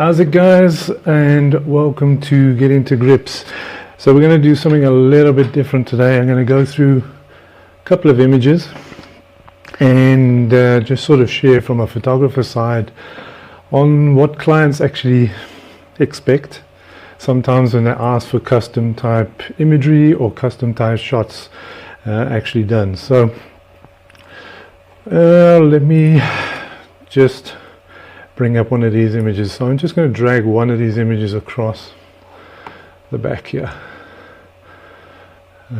How's it, guys? And welcome to Get Into Grips. So we're going to do something a little bit different today. I'm going to go through a couple of images and just sort of share from a photographer side on what clients actually expect sometimes when they ask for custom type imagery or custom type shots actually done. So let me just bring up one of these images. So I'm just going to drag one of these images across the back here.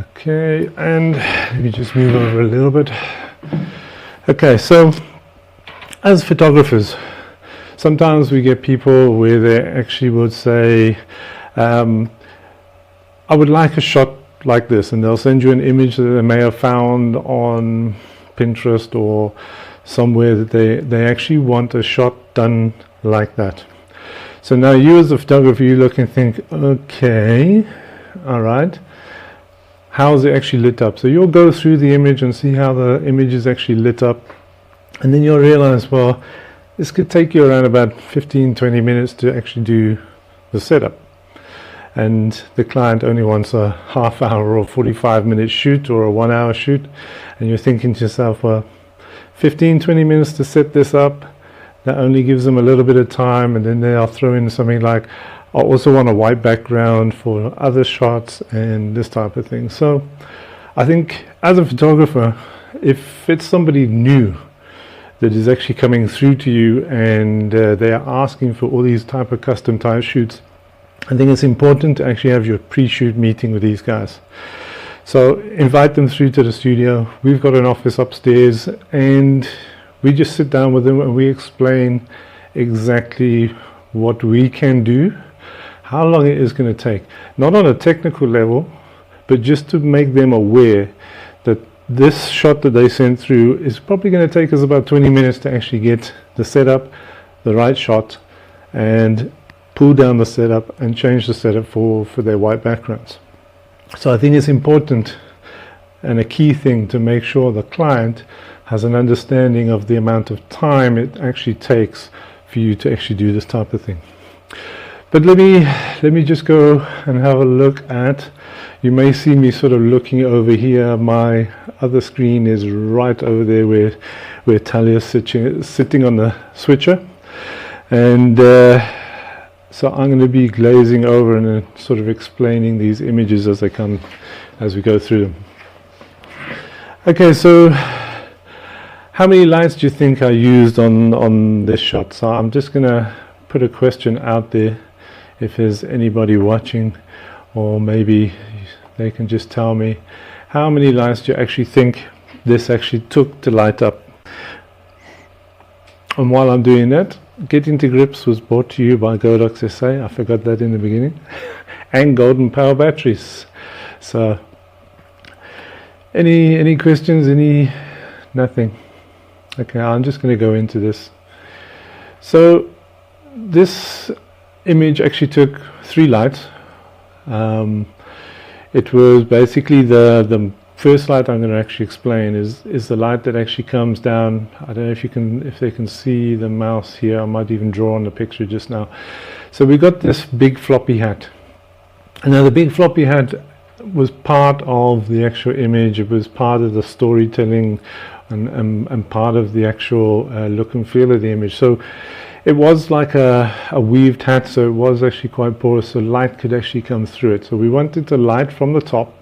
Okay, and let me just move over a little bit. Okay, so as photographers, sometimes we get people where they actually would say, I would like a shot like this, and they'll send you an image that they may have found on Pinterest or somewhere that they actually want a shot done like that. So now you as a photographer, you look and think, okay, all right, how is it actually lit up? So you'll go through the image and see how the image is actually lit up, and then you'll realize, well, this could take you around about 15-20 minutes to actually do the setup, and the client only wants a half-hour or 45-minute shoot or a 1-hour shoot, and you're thinking to yourself, well, 15-20 minutes to set this up, that only gives them a little bit of time, and then they'll throw in something like, I also want a white background for other shots and this type of thing. So I think as a photographer, if it's somebody new that is actually coming through to you and they are asking for all these type of custom type shoots, I think it's important to actually have your pre-shoot meeting with these guys. So invite them through to the studio. We've got an office upstairs, and we just sit down with them and we explain exactly what we can do, how long it is going to take, not on a technical level, but just to make them aware that this shot that they sent through is probably going to take us about 20 minutes to actually get the setup, the right shot, and pull down the setup and change the setup for their white backgrounds. So I think it's important and a key thing to make sure the client has an understanding of the amount of time it actually takes for you to actually do this type of thing. But let me just go and have a look at, you may see me sort of looking over here. My other screen is right over there where Talia's sitting on the switcher, and so I'm going to be glazing over and sort of explaining these images as they come, as we go through them. Okay, so how many lights do you think I used on this shot? So I'm just going to put a question out there, if there's anybody watching, or maybe they can just tell me how many lights do you actually think this actually took to light up. And while I'm doing that, Get Into Grips was brought to you by Godox SA. I forgot that in the beginning. And Golden Power Batteries. So any questions? Nothing? Okay, I'm just going to go into this. So this image actually took 3 lights. It was basically the first light I'm going to actually explain is the light that actually comes down. I don't know if they can see the mouse here. I might even draw on the picture just now. So we got this big floppy hat. And now the big floppy hat was part of the actual image. It was part of the storytelling and part of the actual look and feel of the image. So it was like a weaved hat, so it was actually quite porous, so light could actually come through it. So we wanted the light from the top.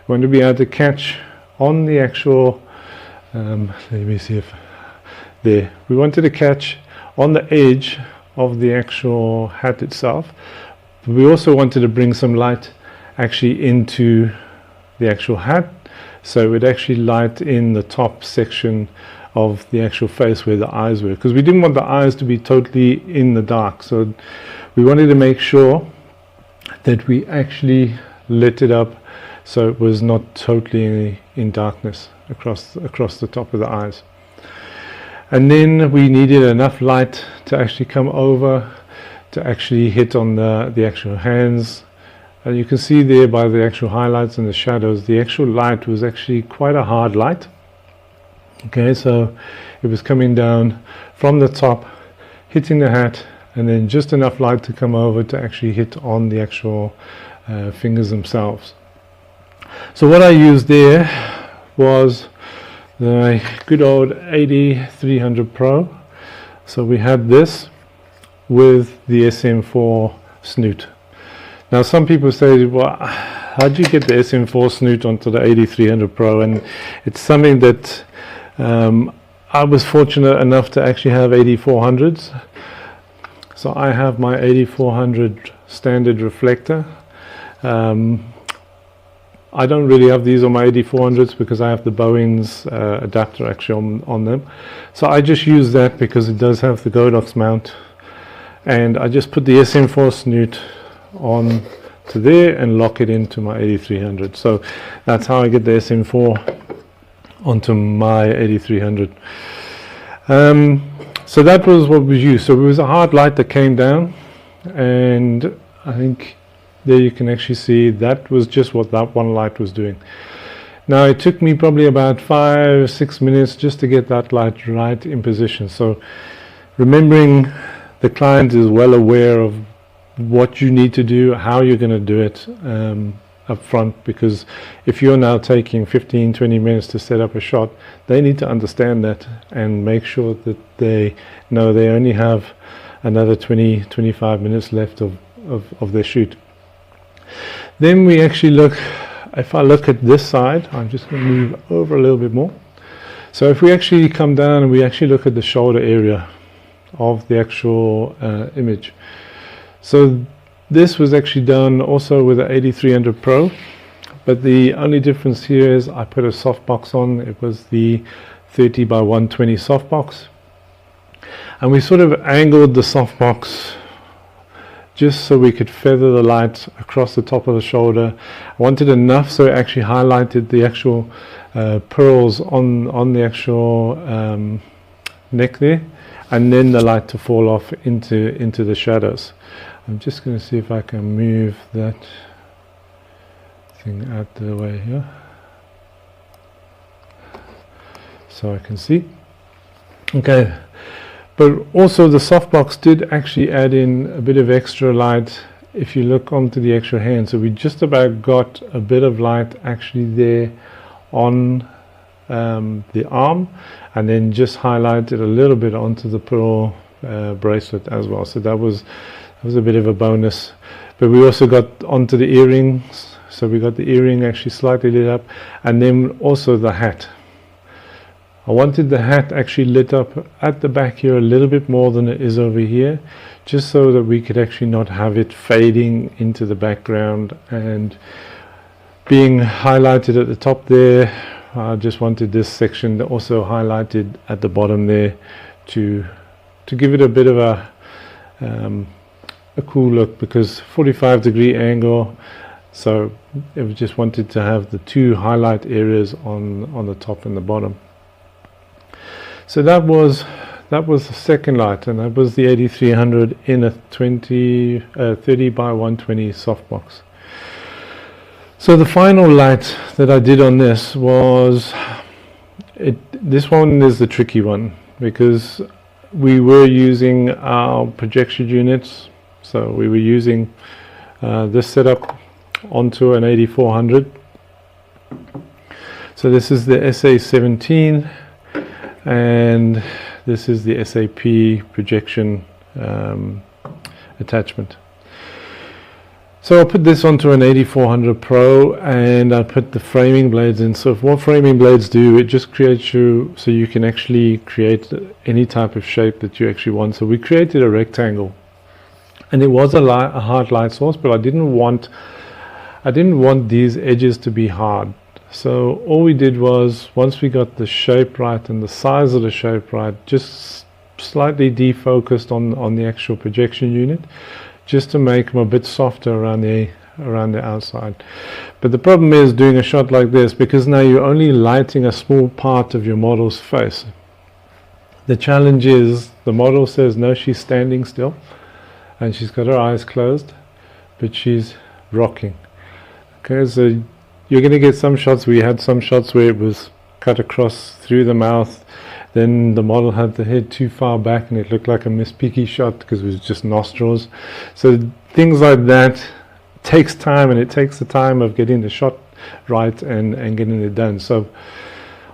We want to be able to catch on the actual, let me see if, there. We wanted to catch on the edge of the actual hat itself. But we also wanted to bring some light actually into the actual hat, so it would actually light in the top section of the actual face where the eyes were, because we didn't want the eyes to be totally in the dark. So we wanted to make sure that we actually lit it up so it was not totally in darkness across the top of the eyes. And then we needed enough light to actually come over to actually hit on the actual hands. And you can see there by the actual highlights and the shadows, the actual light was actually quite a hard light. Okay, so it was coming down from the top, hitting the hat, and then just enough light to come over to actually hit on the actual fingers themselves. So what I used there was the good old 8300 Pro. So we had this with the SM4 snoot. Now some people say, well, how'd you get the SM4 snoot onto the 8300 Pro? And it's something that I was fortunate enough to actually have 8400s. So I have my 8400 standard reflector. I don't really have these on my 8400s because I have the Bowens adapter actually on them. So I just use that because it does have the Godox mount, and I just put the SM4 snoot on to there and lock it into my 8300. So that's how I get the SM4 onto my 8300. So that was what was used. So it was a hard light that came down, and I think there you can actually see that was just what that one light was doing. Now it took me probably about 5-6 minutes just to get that light right in position. So remembering the client is well aware of what you need to do, how you're going to do it up front, because if you're now taking 15-20 minutes to set up a shot, they need to understand that and make sure that they know they only have another 20-25 minutes left of their shoot. Then we actually look, if I look at this side, I'm just going to move over a little bit more. So if we actually come down and we actually look at the shoulder area of the actual image. So this was actually done also with the 8300 Pro, but the only difference here is I put a softbox on. It was the 30 by 120 softbox, and we sort of angled the softbox just so we could feather the light across the top of the shoulder. I wanted enough so it actually highlighted the actual pearls on the actual neck there, and then the light to fall off into the shadows. I'm just going to see if I can move that thing out of the way here so I can see. Okay. But also the softbox did actually add in a bit of extra light if you look onto the actual hand. So we just about got a bit of light actually there on the arm, and then just highlighted a little bit onto the pearl bracelet as well. So that was a bit of a bonus. But we also got onto the earrings. So we got the earring actually slightly lit up, and then also the hat. I wanted the hat actually lit up at the back here a little bit more than it is over here, just so that we could actually not have it fading into the background and being highlighted at the top there. I just wanted this section also highlighted at the bottom there to give it a bit of a cool look, because 45-degree angle, so I just wanted to have the two highlight areas on the top and the bottom. So that was the second light, and that was the 8300 in a 30 by 120 softbox. So the final light that I did on this was, this one is the tricky one, because we were using our projection units. So we were using this setup onto an 8400. So this is the SA17, and this is the SAP projection attachment. So I'll put this onto an 8400 Pro, and I put the framing blades in. So what framing blades do, it just creates you so you can actually create any type of shape that you actually want. So we created a rectangle, and it was a hard light source, but I didn't want these edges to be hard. So all we did was, once we got the shape right and the size of the shape right, just slightly defocused on the actual projection unit, just to make them a bit softer around the outside. But the problem is doing a shot like this, because now you're only lighting a small part of your model's face. The challenge is the model says no, she's standing still and she's got her eyes closed, but she's rocking. Okay, so you're going to get some shots. We had some shots where it was cut across through the mouth. then the model had the head too far back and it looked like a Miss Piggy shot because it was just nostrils. So things like that takes time, and it takes the time of getting the shot right and getting it done. So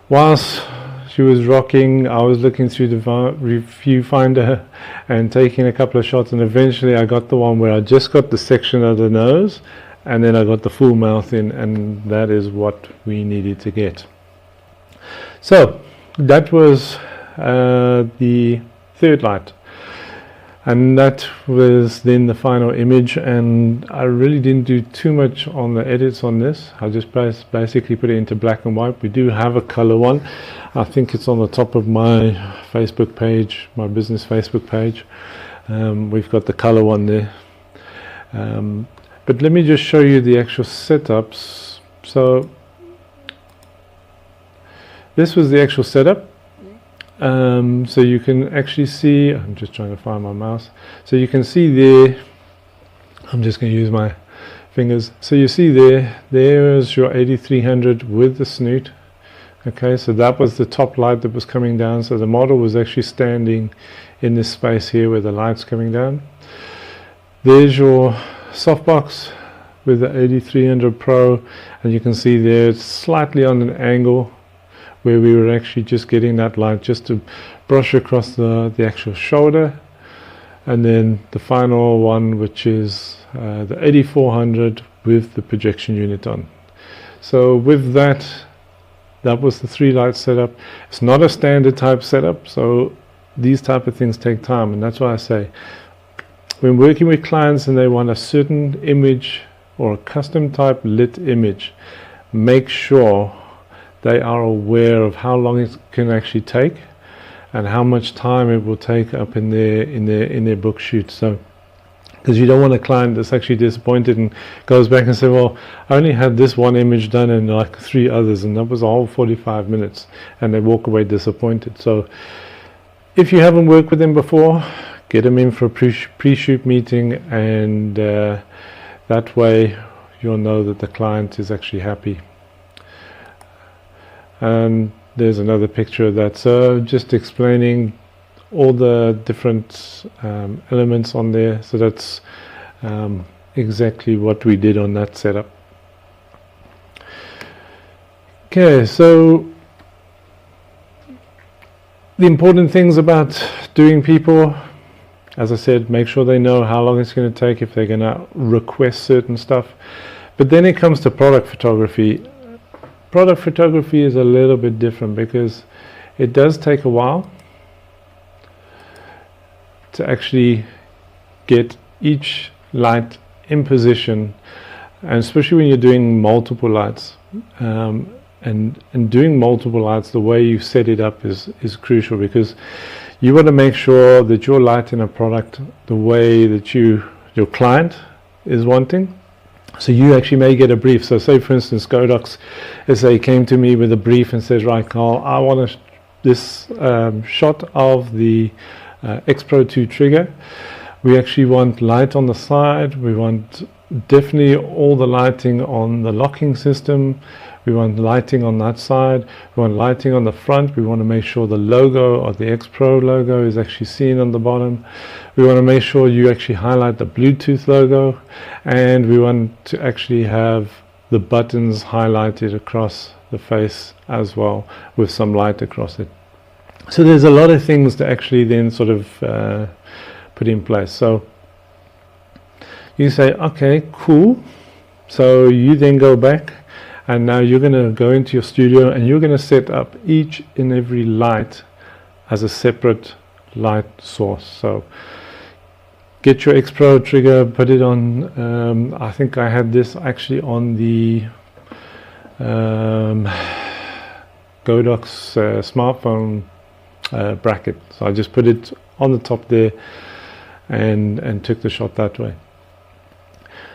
whilst she was rocking, I was looking through the viewfinder and taking a couple of shots, and eventually I got the one where I just got the section of the nose and then I got the full mouth in, and that is what we needed to get. So that was the third light, and that was then the final image. And I really didn't do too much on the edits on this. I just basically put it into black and white. We do have a color one. I think it's on the top of my Facebook page, my business Facebook page. We've got the color one there. But let me just show you the actual setups. So this was the actual setup. So you can actually see, I'm just trying to find my mouse. So you can see there, I'm just going to use my fingers. So you see there is your 8300 with the snoot. Okay, so that was the top light that was coming down. So the model was actually standing in this space here where the light's coming down. There's your softbox with the 8300 Pro, and you can see there it's slightly on an angle where we were actually just getting that light just to brush across the actual shoulder. And then the final one, which is the 8400 with the projection unit on. So with that was the 3 light setup. It's not a standard type setup, so these type of things take time, and that's why I say when working with clients and they want a certain image or a custom type lit image, make sure they are aware of how long it can actually take and how much time it will take up in their book shoot. So because you don't want a client that's actually disappointed and goes back and say, well, I only had this one image done and like 3 others, and that was a whole 45 minutes, and they walk away disappointed. So if you haven't worked with them before, get them in for a pre-shoot meeting, and that way you'll know that the client is actually happy. And there's another picture of that. So just explaining all the different elements on there. So that's exactly what we did on that setup. Okay, so the important things about doing people, as I said, make sure they know how long it's going to take if they're going to request certain stuff. But then it comes to product photography. Product photography is a little bit different because it does take a while to actually get each light in position, and especially when you're doing multiple lights. And doing multiple lights, the way you set it up is crucial, because you want to make sure that you're lighting a product the way that your client is wanting. So you actually may get a brief. So say for instance Godox, as they came to me with a brief and says, right Karl, I want this shot of the X Pro 2 trigger. We actually want light on the side, we want definitely all the lighting on the locking system, we want lighting on that side, we want lighting on the front, we want to make sure the logo or the X Pro logo is actually seen on the bottom, we want to make sure you actually highlight the Bluetooth logo, and we want to actually have the buttons highlighted across the face as well with some light across it. So there's a lot of things to actually then sort of put in place. So you say, okay, cool. So you then go back, and now you're going to go into your studio and you're going to set up each and every light as a separate light source. So get your X Pro trigger, put it on, I think I had this actually on the Godox smartphone bracket. So I just put it on the top there and took the shot that way.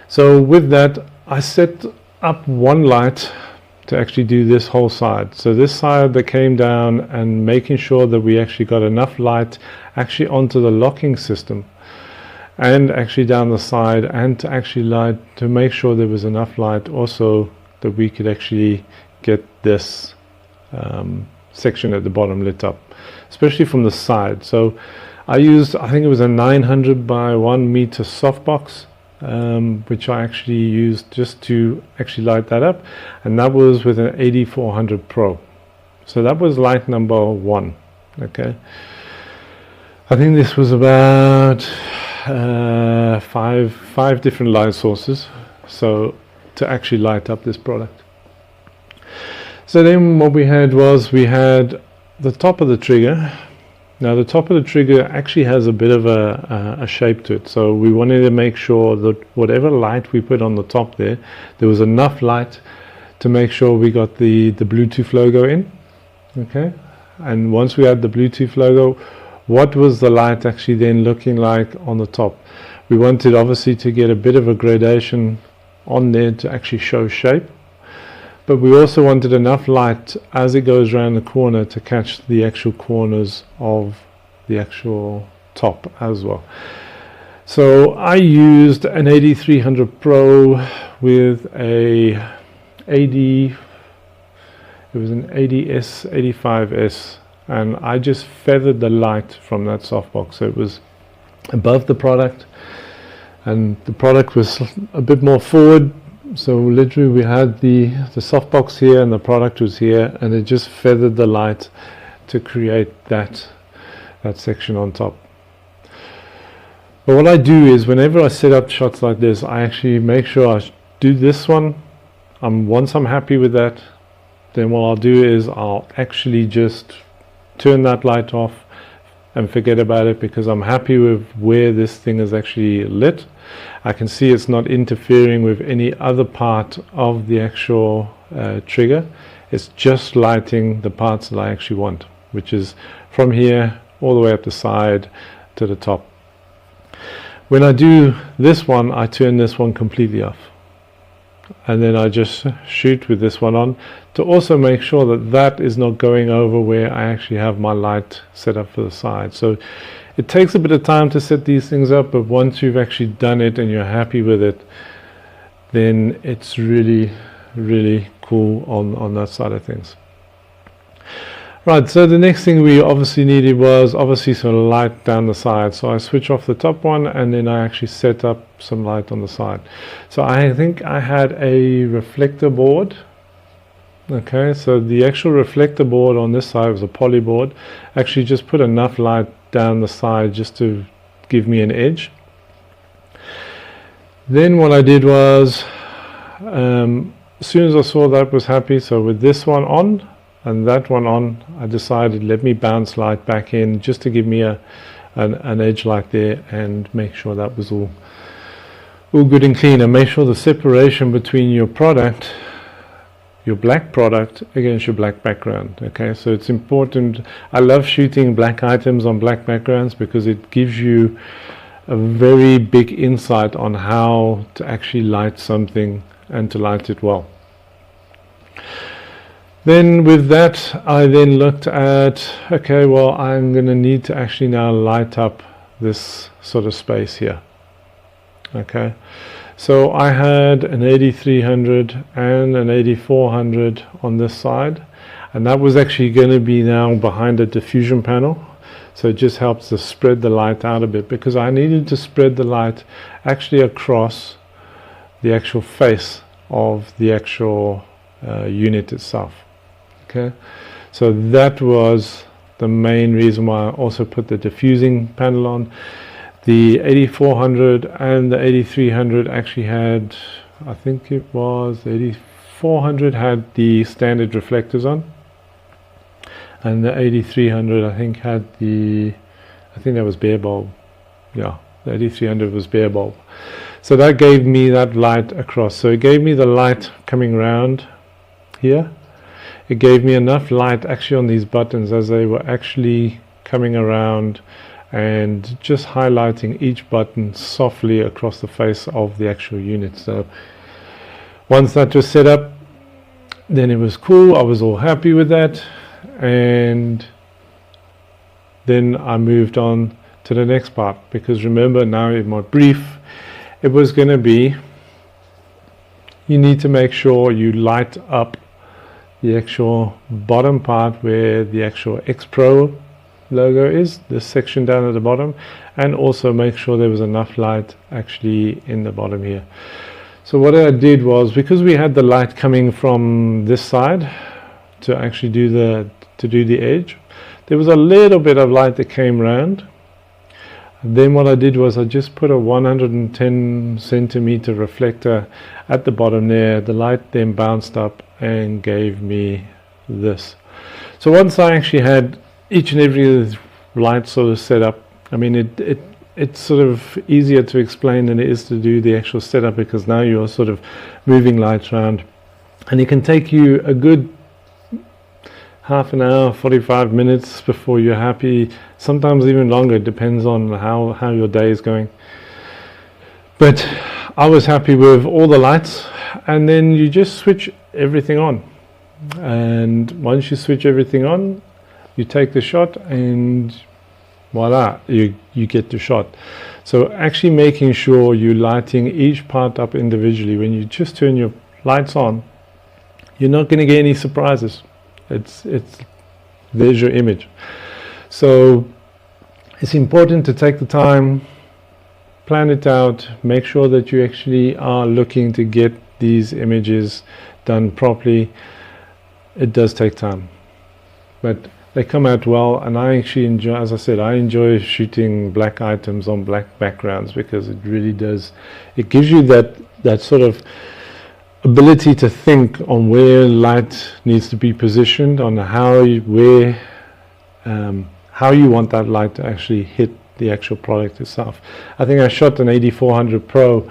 So with that, I set up one light to actually do this whole side. So this side that came down, and making sure that we actually got enough light actually onto the locking system and actually down the side, and to actually light, to make sure there was enough light also that we could actually get this section at the bottom lit up, especially from the side. So I used, I think it was a 900 by 1 meter softbox, which I actually used just to actually light that up, and that was with an 8400 Pro. So that was light number 1. Okay, I think this was about five different light sources, so to actually light up this product. So then what we had was, we had the top of the trigger. Now the top of the trigger actually has a bit of a shape to it, so we wanted to make sure that whatever light we put on the top there was enough light to make sure we got the Bluetooth logo in. Okay, and once we had the Bluetooth logo, what was the light actually then looking like on the top? We wanted obviously to get a bit of a gradation on there to actually show shape, but we also wanted enough light as it goes around the corner to catch the actual corners of the actual top as well. So I used an 8300 Pro with a AD, it was an ADS 85S, and I just feathered the light from that softbox, so it was above the product, and the product was a bit more forward. So literally we had the softbox here and the product was here, and it just feathered the light to create that section on top. But what I do is, whenever I set up shots like this, I actually make sure I do this one. Once I'm happy with that, then what I'll do is I'll actually just turn that light off and forget about it, because I'm happy with where this thing is actually lit. I can see it's not interfering with any other part of the actual trigger. It's just lighting the parts that I actually want, which is from here all the way up the side to the top. When I do this one, I turn this one completely off, and then I just shoot with this one on, to also make sure that that is not going over where I actually have my light set up for the side. So it takes a bit of time to set these things up, but once you've actually done it and you're happy with it, then it's really, really cool on that side of things. Right, so the next thing we obviously needed was obviously some light down the side. So I switch off the top one, and then I actually set up some light on the side. So I think I had a reflector board. Okay, so the actual reflector board on this side was a poly board. Actually just put enough light down the side just to give me an edge. Then what I did was, as soon as I saw that was happy, so with this one on and that one on, I decided let me bounce light back in just to give me an edge like there, and make sure that was all good and clean, and make sure the separation between your product, your black product, against your black background. Okay, so it's important. I love shooting black items on black backgrounds because it gives you a very big insight on how to actually light something and to light it well. Then with that, I then looked at, okay, well, I'm going to need to actually now light up this sort of space here. Okay, so I had an 8300 and an 8400 on this side, and that was actually going to be now behind a diffusion panel. So it just helps to spread the light out a bit, because I needed to spread the light actually across the actual face of the actual unit itself. Okay, so that was the main reason why I also put the diffusing panel on. The 8400 and the 8300 actually had, I think it was 8400 had the standard reflectors on, and the 8300 I think had I think that was bare bulb. Yeah, the 8300 was bare bulb. So that gave me that light across. So it gave me the light coming around here. It gave me enough light actually on these buttons as they were actually coming around, and just highlighting each button softly across the face of the actual unit. So once that was set up, then it was cool. I was all happy with that, and then I moved on to the next part, because remember, now in my brief it was going to be, you need to make sure you light up the actual bottom part where the actual X Pro logo is, this section down at the bottom, and also make sure there was enough light actually in the bottom here. So what I did was, because we had the light coming from this side to actually do the edge, there was a little bit of light that came round. Then what I did was I just put a 110 centimeter reflector at the bottom there. The light then bounced up and gave me this. So once I actually had each and every light sort of set up, I mean it's sort of easier to explain than it is to do the actual setup, because now you're sort of moving lights around, and it can take you a good half an hour, 45 minutes before you're happy, sometimes even longer. It depends on how your day is going. But I was happy with all the lights, and then you just switch everything on, and once you switch everything on, you take the shot, and voila, you get the shot. So actually making sure you're lighting each part up individually. When you just turn your lights on, you're not going to get any surprises. There's your image. So it's important to take the time, plan it out, make sure that you actually are looking to get these images done properly. It does take time, but they come out well, and I actually enjoy, as I said, I enjoy shooting black items on black backgrounds, because it really does, it gives you that sort of ability to think on where light needs to be positioned, on how you want that light to actually hit the actual product itself. I think I shot an 8400 Pro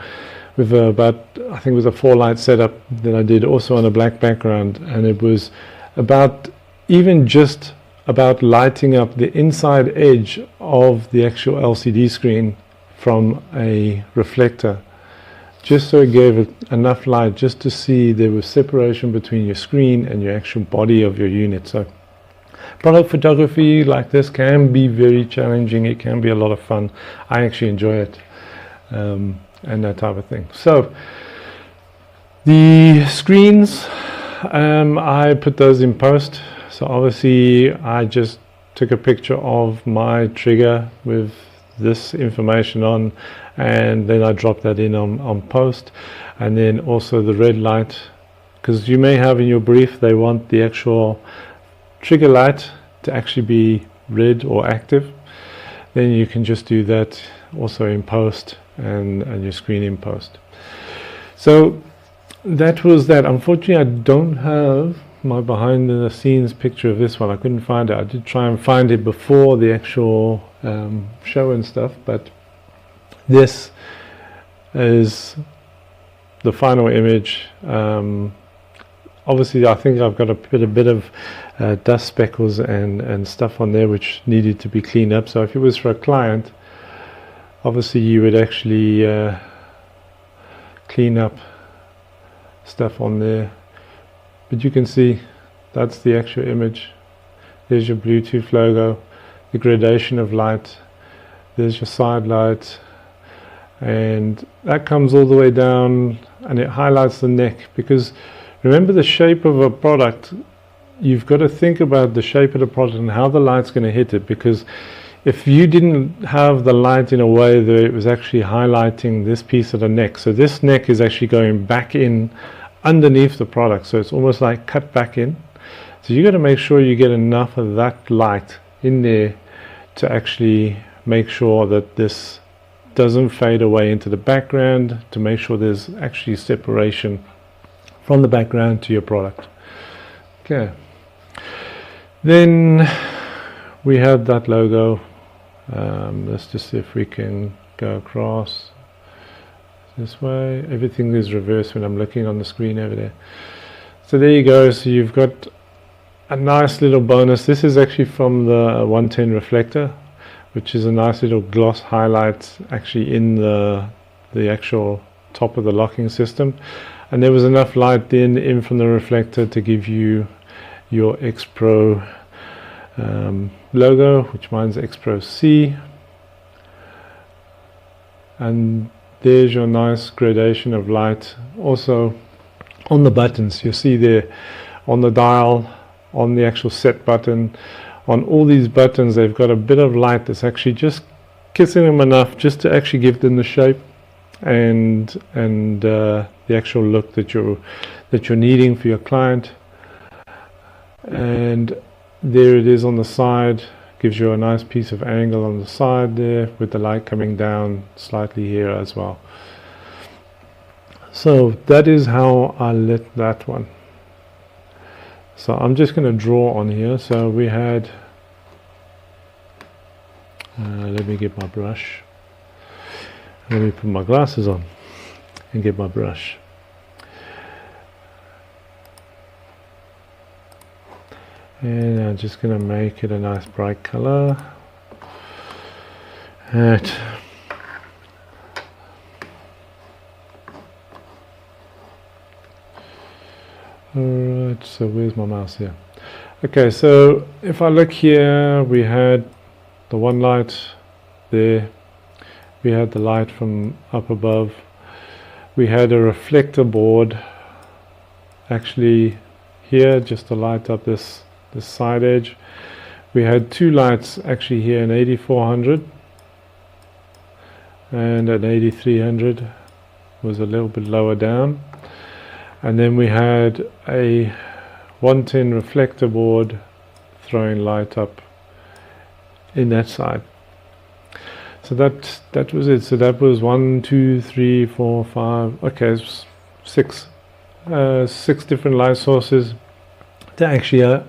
with about, I think it was a 4-light setup that I did also on a black background, and it was about just about lighting up the inside edge of the actual LCD screen from a reflector, just so it gave it enough light just to see there was separation between your screen and your actual body of your unit. So product photography like this can be very challenging. It can be a lot of fun. I actually enjoy it, and that type of thing. So the screens, I put those in post. So obviously I just took a picture of my trigger with this information on, and then I dropped that in on post. And then also the red light, because you may have in your brief they want the actual trigger light to actually be red or active, then you can just do that also in post, and your screen in post. So that was that. Unfortunately I don't have my behind the scenes picture of this one. I couldn't find it. I did try and find it before the actual show and stuff, but this is the final image. Obviously I think I've got a bit of dust speckles and stuff on there which needed to be cleaned up. So if it was for a client, obviously you would actually clean up stuff on there. But you can see that's the actual image. There's your Bluetooth logo, the gradation of light, there's your side light, and that comes all the way down, and it highlights the neck. Because remember, the shape of a product, you've got to think about the shape of the product and how the light's going to hit it. Because if you didn't have the light in a way that it was actually highlighting this piece of the neck, so this neck is actually going back in underneath the product, so it's almost like cut back in. So you got to make sure you get enough of that light in there to actually make sure that this doesn't fade away into the background, to make sure there's actually separation from the background to your product. Okay, then we have that logo. Let's just see if we can go across this way. Everything is reversed when I'm looking on the screen over there. So there you go. So you've got a nice little bonus. This is actually from the 110 reflector, which is a nice little gloss highlight actually in the actual top of the locking system. And there was enough light then in from the reflector to give you your X Pro logo, which mine's X Pro C. And there's your nice gradation of light. Also on the buttons, you'll see there on the dial, on the actual set button, on all these buttons, they've got a bit of light that's actually just kissing them enough just to actually give them the shape and the actual look that you're needing for your client. And there it is on the side, gives you a nice piece of angle on the side there with the light coming down slightly here as well. So that is how I lit that one. So I'm just going to draw on here. So we had, let me get my brush. Let me put my glasses on and get my brush. And I'm just going to make it a nice bright color. Alright. Alright, so where's my mouse here? Okay, so if I look here, we had the one light there. We had the light from up above. We had a reflector board actually here just to light up this side edge. We had two lights actually here, an 8400 and an 8300 was a little bit lower down. And then we had a 110 reflector board throwing light up in that side. So that was it. So that was 1, 2, 3, 4, 5. Okay, six different light sources to actually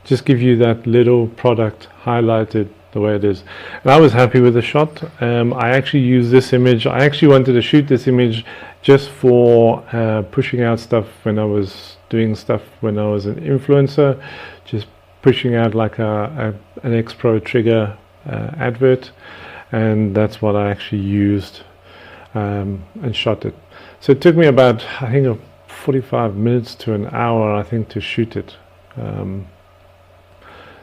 just give you that little product highlighted the way it is. And I was happy with the shot. I actually used this image. I actually wanted to shoot this image just for pushing out stuff when I was doing stuff when I was an influencer, just pushing out like an X Pro trigger advert. And that's what I actually used and shot it. So it took me about, I think, 45 minutes to an hour, I think, to shoot it.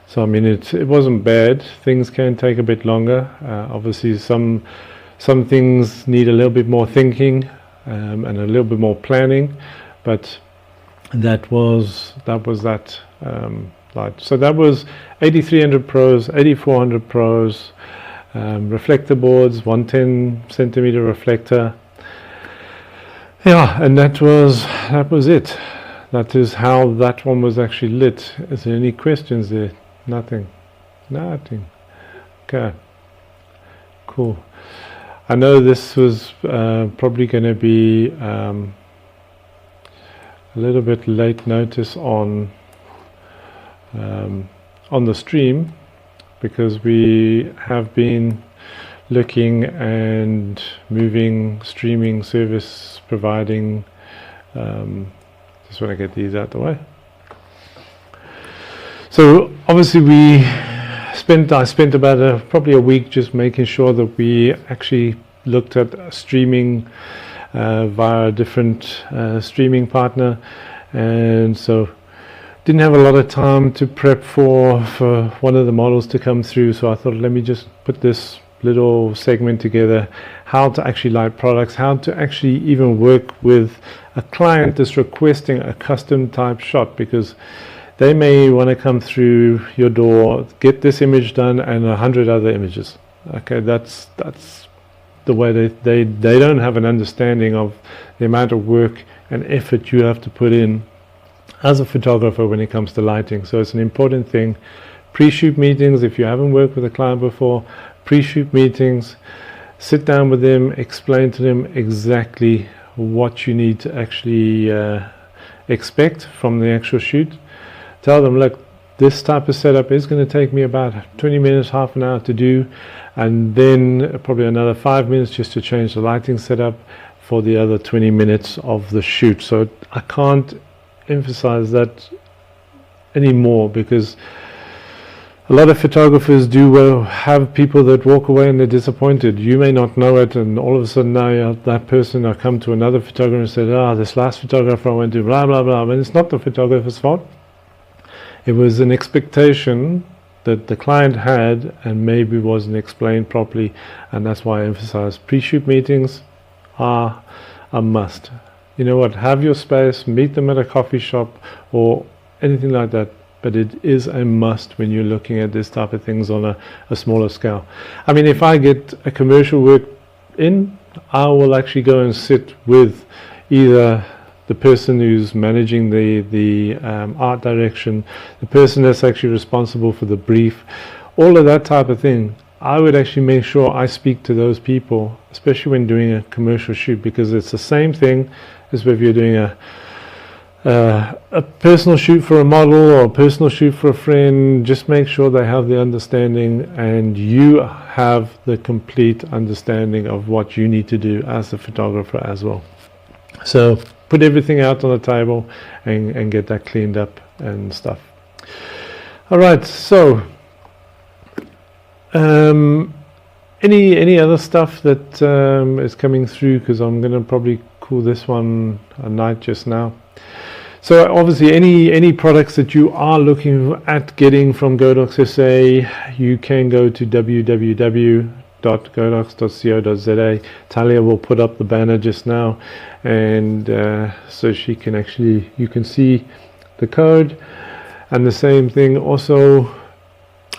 So I mean, it wasn't bad. Things can take a bit longer. Obviously, some things need a little bit more thinking and a little bit more planning. But that was that light. So that was 8300 pros, 8400 pros. Reflector boards, 110 centimeter reflector. Yeah, and that was it. That is how that one was actually lit. Is there any questions there? Nothing. Okay, cool. I know this was probably going to be a little bit late notice on the stream, because we have been looking and moving streaming service providing. Just want to get these out the way. So obviously I spent about probably a week just making sure that we actually looked at streaming via a different streaming partner, and so didn't have a lot of time to prep for one of the models to come through. So I thought, let me just put this little segment together, how to actually light products, how to actually even work with a client that's requesting a custom type shot, because they may want to come through your door, get this image done and 100 other images. Okay, that's the way they don't have an understanding of the amount of work and effort you have to put in as a photographer when it comes to lighting. So it's an important thing. Pre-shoot meetings, if you haven't worked with a client before, pre-shoot meetings, sit down with them, explain to them exactly what you need to actually expect from the actual shoot. Tell them, look, this type of setup is going to take me about 20 minutes, half an hour to do, and then probably another 5 minutes just to change the lighting setup for the other 20 minutes of the shoot. So I can't emphasize that anymore, because a lot of photographers do have people that walk away and they're disappointed. You may not know it, and all of a sudden now that person, I come to another photographer and said, this last photographer I went to, blah blah blah. But it's not the photographer's fault. It was an expectation that the client had and maybe wasn't explained properly, and that's why I emphasize pre-shoot meetings are a must. You know what, have your space, meet them at a coffee shop or anything like that. But it is a must when you're looking at this type of things on a smaller scale. I mean, if I get a commercial work in, I will actually go and sit with either the person who's managing the art direction, the person that's actually responsible for the brief, all of that type of thing. I would actually make sure I speak to those people, especially when doing a commercial shoot, because it's the same thing as if you're doing a personal shoot for a model or a personal shoot for a friend. Just make sure they have the understanding and you have the complete understanding of what you need to do as a photographer as well. So put everything out on the table and get that cleaned up and stuff. All right, so any other stuff that is coming through, because I'm going to probably call this one a night just now. So obviously any products that you are looking at getting from Godox SA, you can go to www.godox.co.za. Talia will put up the banner just now, and so she can actually, you can see the code. And the same thing also,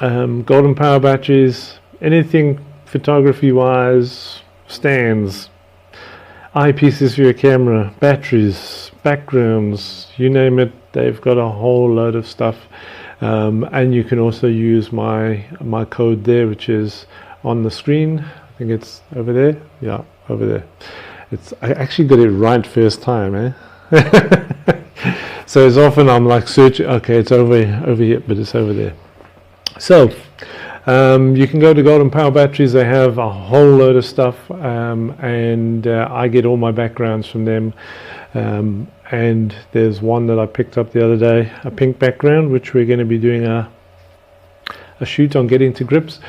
golden power batteries, anything photography wise, stands, eyepieces for your camera, batteries, backgrounds, you name it, they've got a whole load of stuff. And you can also use my code there, which is on the screen. I think it's over there. Yeah, over there. I actually got it right first time, eh? So as often I'm like searching, okay, it's over here, but it's over there. So you can go to Golden Power Batteries. They have a whole load of stuff, and I get all my backgrounds from them. And there's one that I picked up the other day, a pink background, which we're going to be doing a shoot on getting to grips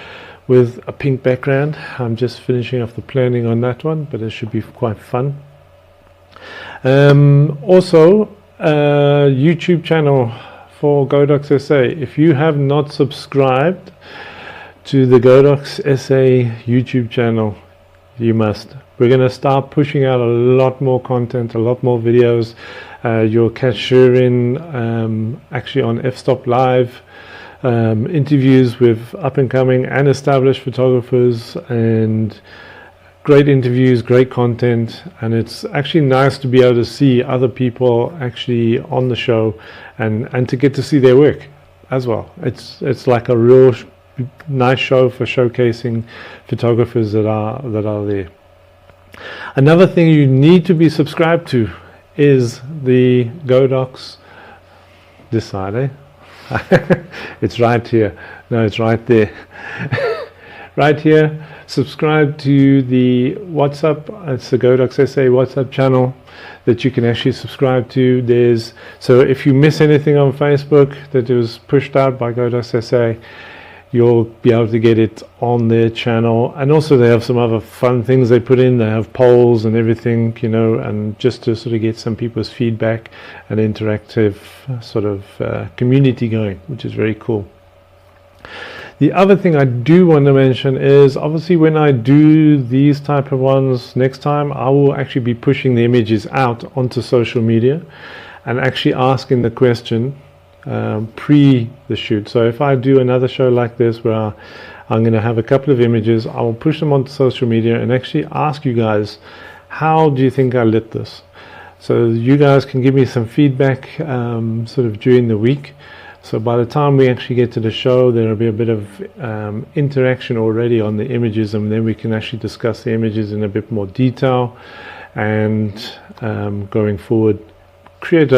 with a pink background. I'm just finishing off the planning on that one, but it should be quite fun. Also, YouTube channel for Godox SA. If you have not subscribed to the Godox SA YouTube channel, you must. We're going to start pushing out a lot more content, a lot more videos. You'll catch Sherin actually on F-Stop Live, interviews with up-and-coming and established photographers, and great interviews, great content. And it's actually nice to be able to see other people actually on the show and to get to see their work as well. It's like a real nice show for showcasing photographers that are there. Another thing you need to be subscribed to is the Godox, this side, eh? It's right here. No, it's right there. Right here. Subscribe to the WhatsApp. It's the Godox SA WhatsApp channel that you can actually subscribe to. So if you miss anything on Facebook that was pushed out by Godox SA, you'll be able to get it on their channel. And also they have some other fun things they put in. They have polls and everything, you know, and just to sort of get some people's feedback and interactive sort of community going, which is very cool. The other thing I do want to mention is, obviously when I do these type of ones next time, I will actually be pushing the images out onto social media and actually asking the question pre the shoot. So if I do another show like this where I'm going to have a couple of images, I will push them onto social media and actually ask you guys, how do you think I lit this? So you guys can give me some feedback sort of during the week. So by the time we actually get to the show, there will be a bit of interaction already on the images, and then we can actually discuss the images in a bit more detail, and going forward create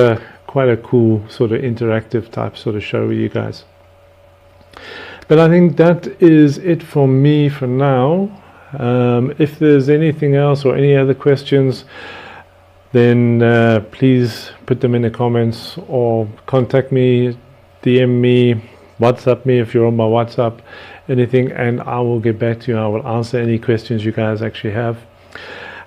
quite a cool sort of interactive type sort of show with you guys. But I think that is it for me for now. If there's anything else or any other questions, then please put them in the comments or contact me, DM me, WhatsApp me if you're on my WhatsApp, anything, and I will get back to you. I will answer any questions you guys actually have.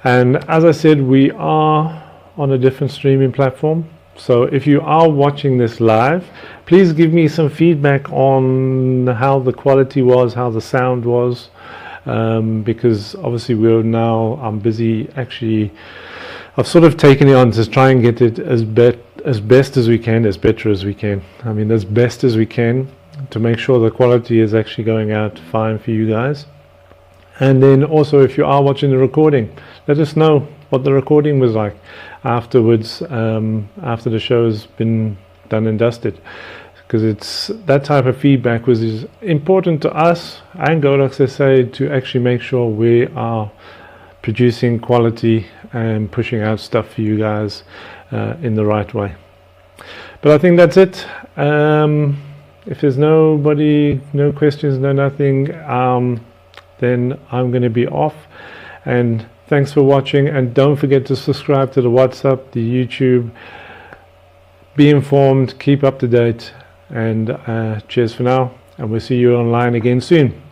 And as I said, we are on a different streaming platform. So if you are watching this live, please give me some feedback on how the quality was, how the sound was, because obviously I'm busy actually. I've sort of taken it on to try and get it as as best as we can, as better as we can. I mean, as best as we can to make sure the quality is actually going out fine for you guys. And then also, if you are watching the recording, let us know what the recording was like afterwards, after the show has been done and dusted, because it's that type of feedback is important to us and Godox SA to actually make sure we are producing quality and pushing out stuff for you guys in the right way. But I think that's it. If there's no questions, no nothing, then I'm going to be off. And thanks for watching, and don't forget to subscribe to the WhatsApp, the YouTube. Be informed, keep up to date, and cheers for now, and we'll see you online again soon.